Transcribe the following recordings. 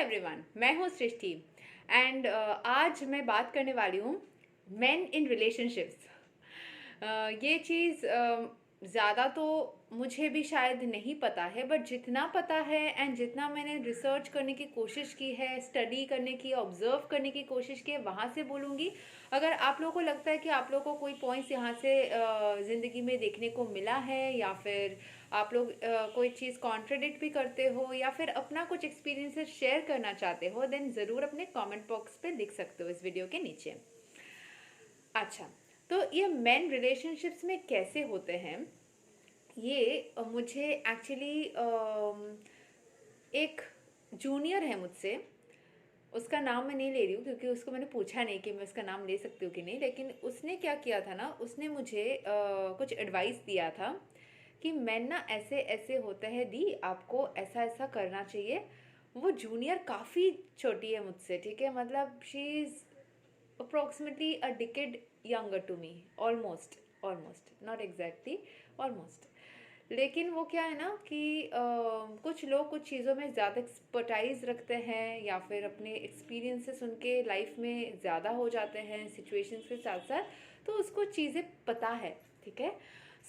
Everyone, मैं हूँ सृष्टि and आज मैं बात करने वाली हूँ मेन इन रिलेशनशिप्स। ये चीज़ ज़्यादा तो मुझे भी शायद नहीं पता है, बट जितना पता है एंड जितना मैंने रिसर्च करने की कोशिश की है, स्टडी करने की, ऑब्जर्व करने की कोशिश की है, वहाँ से बोलूँगी। अगर आप लोगों को लगता है कि आप लोगों को कोई पॉइंट्स यहाँ से ज़िंदगी में देखने को मिला है, या फिर आप लोग कोई चीज़ कॉन्ट्रडिक्ट भी करते हो, या फिर अपना कुछ एक्सपीरियंसेस शेयर करना चाहते हो, देन ज़रूर अपने कमेंट बॉक्स पे लिख सकते हो इस वीडियो के नीचे। अच्छा, तो ये मेन रिलेशनशिप्स में कैसे होते हैं, ये मुझे एक्चुअली एक जूनियर है मुझसे। उसका नाम मैं नहीं ले रही हूँ क्योंकि उसको मैंने पूछा नहीं कि मैं उसका नाम ले सकती हूँ कि नहीं, लेकिन उसने क्या किया था ना, उसने मुझे कुछ एडवाइस दिया था कि मैं ना ऐसे ऐसे होता है दी, आपको ऐसा ऐसा करना चाहिए। वो जूनियर काफ़ी छोटी है मुझसे, ठीक है, मतलब she is approximately a decade younger to me, almost not exactly, almost। लेकिन वो क्या है ना कि कुछ लोग कुछ चीज़ों में ज़्यादा एक्सपर्टाइज रखते हैं, या फिर अपने एक्सपीरियंसेस उनके लाइफ में ज़्यादा हो जाते हैं सिचुएशंस के साथ साथ, तो उसको चीज़ें पता है, ठीक है।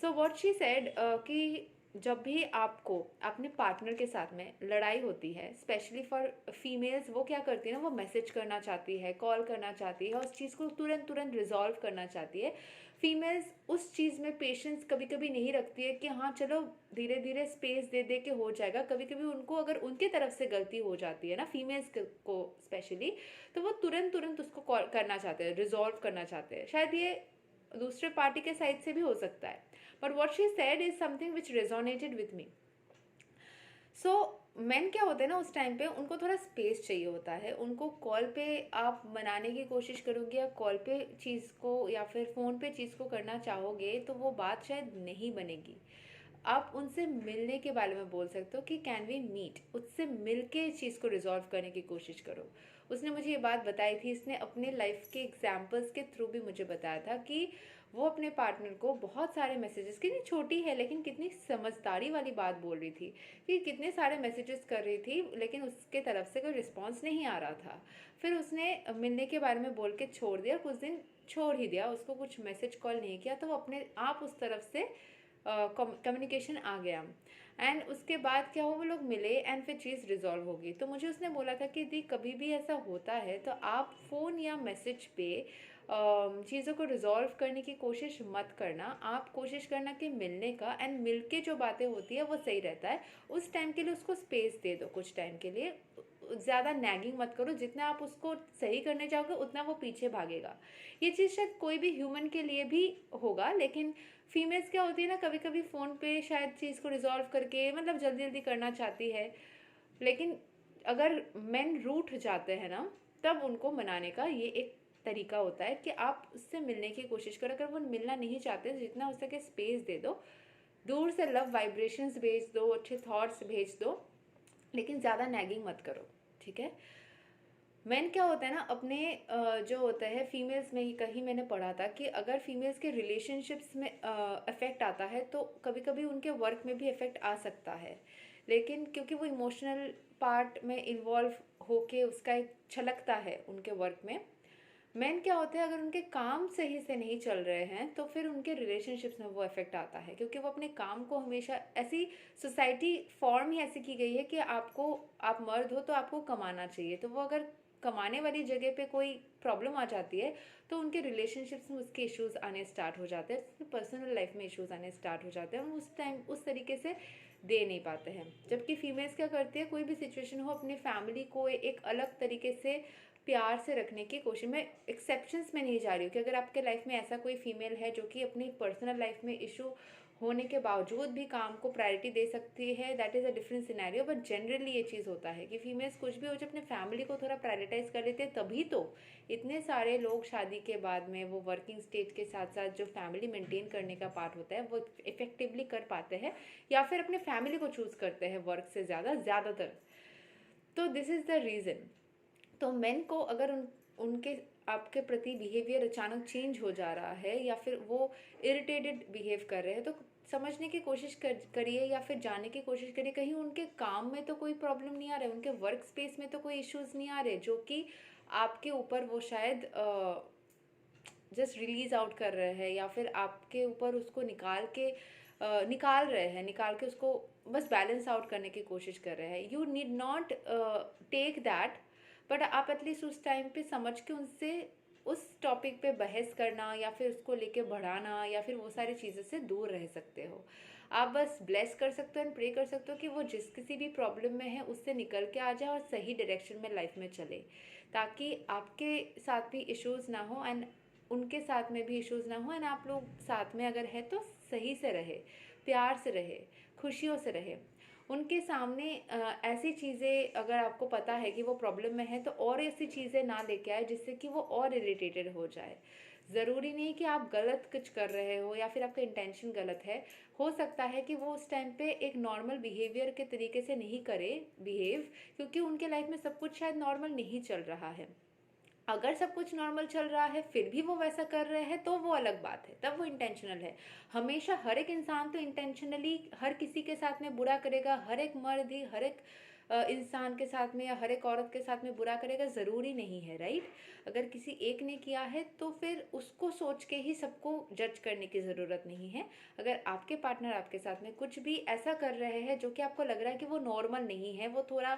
सो व्हाट शी सेड कि जब भी आपको अपने पार्टनर के साथ में लड़ाई होती है, स्पेशली फॉर फीमेल्स, वो क्या करती है ना, वो मैसेज करना चाहती है, कॉल करना चाहती है, उस चीज़ को तुरंत तुरंत रिजॉल्व करना चाहती है। फीमेल्स उस चीज़ में पेशेंस कभी कभी नहीं रखती है कि हाँ चलो धीरे धीरे स्पेस दे दे के हो जाएगा। कभी कभी उनको अगर उनके तरफ से गलती हो जाती है ना, फीमेल्स को स्पेशली, तो वो तुरंत तुरंत उसको कॉल करना चाहते हैं, रिजॉल्व करना चाहते हैं। शायद ये दूसरे पार्टी के साइड से भी हो सकता है, but what she said is something which resonated with me. So man क्या होते हैं ना, उस टाइम पे उनको थोड़ा स्पेस चाहिए होता है। उनको कॉल पे आप मनाने की कोशिश करोगे, या कॉल पे चीज़ को या फिर फ़ोन पे चीज़ को करना चाहोगे, तो वो बात शायद नहीं बनेगी। आप उनसे मिलने के बारे में बोल सकते हो कि कैन वी मीट, उससे मिल के इस चीज़ को रिजॉल्व करने की कोशिश करो। उसने मुझे ये बात बताई थी, इसने अपने लाइफ के एग्जाम्पल्स के थ्रू भी मुझे बताया था कि वो अपने पार्टनर को बहुत सारे मैसेजेस, कितनी छोटी है लेकिन कितनी समझदारी वाली बात बोल रही थी, कि कितने सारे मैसेजेस कर रही थी लेकिन उसके तरफ से कोई रिस्पॉन्स नहीं आ रहा था। फिर उसने मिलने के बारे में बोल के छोड़ दिया, कुछ दिन छोड़ ही दिया, उसको कुछ मैसेज कॉल नहीं किया, तो वो अपने आप उस तरफ से कम्युनिकेशन आ गया। एंड उसके बाद क्या हुआ, वो लोग मिले एंड फिर चीज़ रिजॉल्व होगी। तो मुझे उसने बोला था कि दी कभी भी ऐसा होता है तो आप फ़ोन या मैसेज पे चीज़ों को रिजॉल्व करने की कोशिश मत करना। आप कोशिश करना कि मिलने का, एंड मिल के जो बातें होती है वो सही रहता है। उस टाइम के लिए उसको स्पेस दे दो, कुछ टाइम के लिए ज़्यादा नैगिंग मत करो। जितना आप उसको सही करने जाओगे उतना वो पीछे भागेगा। ये चीज़ शायद कोई भी ह्यूमन के लिए भी होगा, लेकिन फीमेल्स क्या होती है ना, कभी कभी फ़ोन पे शायद चीज़ को रिजॉल्व करके मतलब जल्दी जल्दी करना चाहती है, लेकिन अगर मेन रूठ जाते हैं ना, तब उनको मनाने का ये एक तरीका होता है कि आप उससे मिलने की कोशिश करो। अगर वो मिलना नहीं चाहते तो जितना हो सके स्पेस दे दो, दूर से लव वाइब्रेशंस भेज दो, अच्छे थॉट्स भेज दो, लेकिन ज़्यादा नैगिंग मत करो, ठीक है। मेन क्या होता है ना, अपने जो होता है फीमेल्स में ही कहीं मैंने पढ़ा था कि अगर फीमेल्स के रिलेशनशिप्स में इफेक्ट आता है तो कभी कभी उनके वर्क में भी इफेक्ट आ सकता है। लेकिन क्योंकि वो इमोशनल पार्ट में इन्वॉल्व होके उसका एक छलकता है उनके वर्क में। मेन क्या होता है, अगर उनके काम सही से नहीं चल रहे हैं तो फिर उनके रिलेशनशिप्स में वो इफेक्ट आता है, क्योंकि वो अपने काम को हमेशा ऐसी, सोसाइटी फॉर्म ही ऐसी की गई है कि आपको, आप मर्द हो तो आपको कमाना चाहिए। तो वो अगर कमाने वाली जगह पे कोई प्रॉब्लम आ जाती है तो उनके रिलेशनशिप्स में उसके इश्यूज आने स्टार्ट हो जाते हैं, उसकी पर्सनल लाइफ में इश्यूज आने स्टार्ट हो जाते हैं, और उस टाइम उस तरीके से दे नहीं पाते हैं। जबकि फीमेल्स क्या करती है, कोई भी सिचुएशन हो अपनी फैमिली को एक अलग तरीके से प्यार से रखने की कोशिश। मैं एक्सेप्शंस में नहीं जा रही हूँ कि अगर आपके लाइफ में ऐसा कोई फीमेल है जो कि अपनी पर्सनल लाइफ में इशू होने के बावजूद भी काम को प्रायोरिटी दे सकती है, that is a different scenario. But generally ये चीज़ होता है कि फीमेल्स कुछ भी हो जाए अपने फैमिली को थोड़ा प्रायोरिटाइज कर लेते हैं, तभी तो इतने सारे लोग शादी के बाद में वो वर्किंग स्टेज के साथ साथ जो फैमिली मेंटेन करने का पार्ट होता है वो इफेक्टिवली कर पाते हैं, या फिर अपने फैमिली को चूज़ करते हैं वर्क से ज़्यादातर। तो दिस इज़ द रीज़न। तो मेन को अगर उनके आपके प्रति बिहेवियर अचानक चेंज हो जा रहा है, या फिर वो इरिटेटेड बिहेव कर रहे हैं, तो समझने की कोशिश करिए या फिर जानने की कोशिश करिए, कहीं उनके काम में तो कोई प्रॉब्लम नहीं आ रहा है, उनके वर्क स्पेस में तो कोई इश्यूज़ नहीं आ रहे जो कि आपके ऊपर वो शायद जस्ट रिलीज आउट कर रहे हैं, या फिर आपके ऊपर उसको निकाल रहे हैं, निकाल के उसको बस बैलेंस आउट करने की कोशिश कर रहे हैं। You need not take that, but आप एटलीस्ट उस टाइम पे समझ के उनसे उस टॉपिक पे बहस करना या फिर उसको लेके बढ़ाना या फिर वो सारी चीज़ों से दूर रह सकते हो। आप बस ब्लेस कर सकते हो एंड प्रे कर सकते हो कि वो जिस किसी भी प्रॉब्लम में है उससे निकल के आ जाए और सही डायरेक्शन में लाइफ में चले, ताकि आपके साथ भी इश्यूज़ ना हो एंड उनके साथ में भी इश्यूज़ ना हो, एंड आप लोग साथ में अगर है तो सही से रहे, प्यार से रहे, खुशियों से रहे। उनके सामने ऐसी चीज़ें अगर आपको पता है कि वो प्रॉब्लम में है तो और ऐसी चीज़ें ना लेके आए जिससे कि वो और इरिटेटेड हो जाए। ज़रूरी नहीं कि आप गलत कुछ कर रहे हो या फिर आपका इंटेंशन गलत है। हो सकता है कि वो उस टाइम पे एक नॉर्मल बिहेवियर के तरीके से नहीं करे बिहेव, क्योंकि उनके लाइफ में सब कुछ शायद नॉर्मल नहीं चल रहा है। अगर सब कुछ नॉर्मल चल रहा है फिर भी वो वैसा कर रहे हैं तो वो अलग बात है, तब वो इंटेंशनल है। हमेशा हर एक इंसान तो इंटेंशनली हर किसी के साथ में बुरा करेगा, हर एक मर्द ही हर एक इंसान के साथ में या हर एक औरत के साथ में बुरा करेगा, ज़रूरी नहीं है, राइट। अगर किसी एक ने किया है तो फिर उसको सोच के ही सबको जज करने की ज़रूरत नहीं है। अगर आपके पार्टनर आपके साथ में कुछ भी ऐसा कर रहे हैं जो कि आपको लग रहा है कि वो नॉर्मल नहीं है, वो थोड़ा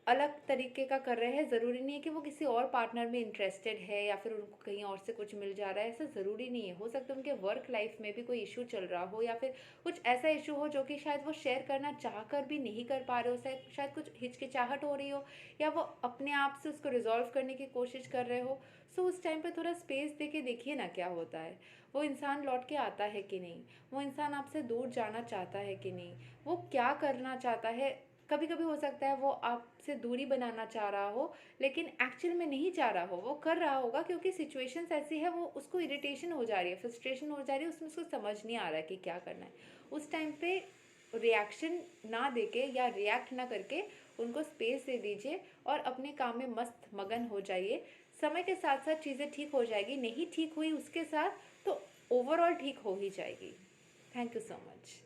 अलग तरीके का कर रहे हैं, ज़रूरी नहीं है कि वो किसी और पार्टनर में इंटरेस्टेड है या फिर उनको कहीं और से कुछ मिल जा रहा है, ऐसा ज़रूरी नहीं है। हो सकता है उनके वर्क लाइफ में भी कोई इशू चल रहा हो या फिर कुछ ऐसा इशू हो जो कि शायद वो शेयर करना चाह कर भी नहीं कर पा रहे हो, शायद कुछ हिचकिचाहट हो रही हो या वो अपने आप से उसको रिजॉल्व करने की कोशिश कर रहे हो। सो उस टाइम पे थोड़ा स्पेस दे के देखिए ना क्या होता है। वो इंसान लौट के आता है कि नहीं, वो इंसान आपसे दूर जाना चाहता है कि नहीं, वो क्या करना चाहता है। कभी कभी हो सकता है वो आपसे दूरी बनाना चाह रहा हो लेकिन एक्चुअल में नहीं चाह रहा हो, वो कर रहा होगा क्योंकि सिचुएशंस ऐसी है, वो उसको इरिटेशन हो जा रही है, फ्रस्ट्रेशन हो जा रही है, उसमें उसको समझ नहीं आ रहा है कि क्या करना है। उस टाइम पे रिएक्शन ना देके या रिएक्ट ना करके उनको स्पेस दे दीजिए और अपने काम में मस्त मगन हो जाइए। समय के साथ साथ चीज़ें ठीक हो जाएगी, नहीं ठीक हुई उसके साथ तो ओवरऑल ठीक हो ही जाएगी। Thank you so much.